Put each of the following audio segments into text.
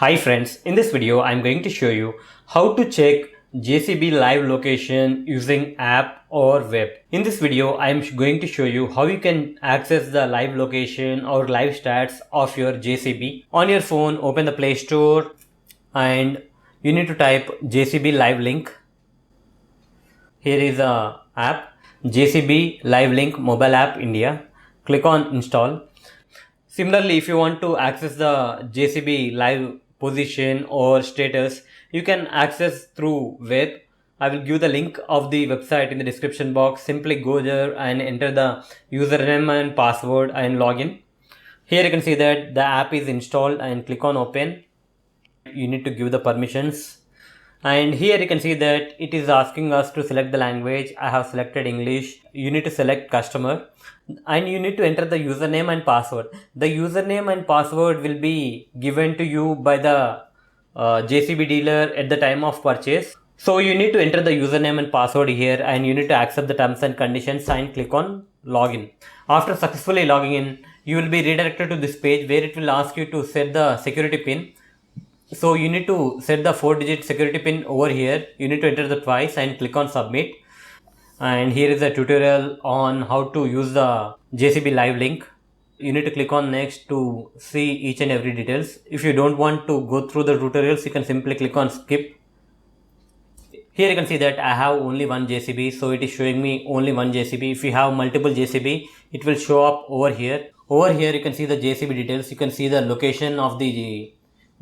Hi friends, in this video I'm going to show you how to check JCB live location using app or web. In this video I'm going to show you how you can access the live location or live stats of your JCB. On your phone, open the Play Store and you need to type JCB Livelink. Here is the app, JCB Livelink mobile app India. Click on install. Similarly, if you want to access the JCB live position or status, you can access through web. I will give the link of the website in the description box. Simply go there and enter the username and password and login. Here you can see that the app is installed and click on open. You need to give the permissions. And here you can see that it is asking us to select the language. I have selected English. You need to select customer and you need to enter the username and password. The username and password will be given to you by the JCB dealer at the time of purchase. So you need to enter the username and password here and you need to accept the terms and conditions and click on login. After successfully logging in, you will be redirected to this page where it will ask you to set the security pin. So you need to set the 4-digit security pin over here. You need to enter the twice and click on submit. And here is a tutorial on how to use the JCB Livelink. You need to click on next to see each and every details. If you don't want to go through the tutorials, you can simply click on skip. Here you can see that I have only one JCB, so it is showing me only one JCB. If you have multiple JCB, it will show up over here. Over here you can see the JCB details. You can see the location of the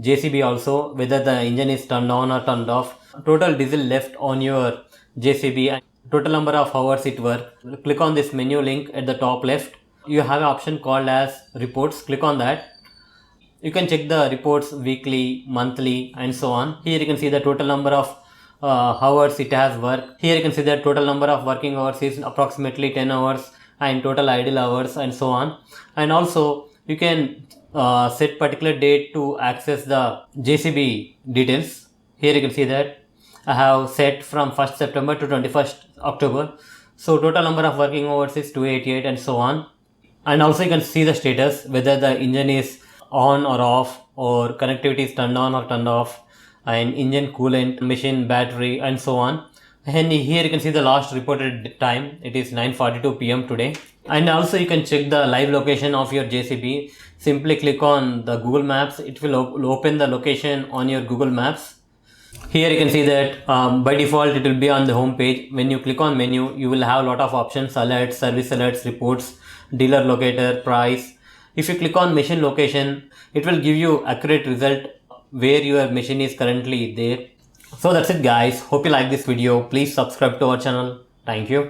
JCB also, whether the engine is turned on or turned off, total diesel left on your JCB, and total number of hours it worked. Click on this menu link at the top left. You have an option called as reports. Click on that. You can check the reports weekly, monthly and so on. Here you can see the total number of hours it has worked. Here you can see the total number of working hours is approximately 10 hours and total idle hours and so on. And also you can set particular date to access the JCB details. Here you can see that I have set from 1st September to 21st October. So total number of working hours is 288 and so on. And also you can see the status, whether the engine is on or off, or connectivity is turned on or turned off, and engine coolant, machine battery and so on. And here you can see the last reported time. It is 9:42 p.m. today. And also you can check the live location of your JCB. Simply click on the Google Maps. It will open the location on your Google Maps. Here you can see that by default it will be on the home page. When you click on menu, you will have a lot of options: alerts, service alerts, reports, dealer locator, price. If you click on machine location, it will give you accurate result where your machine is currently there. So that's it guys. Hope you like this video. Please subscribe to our channel. Thank you.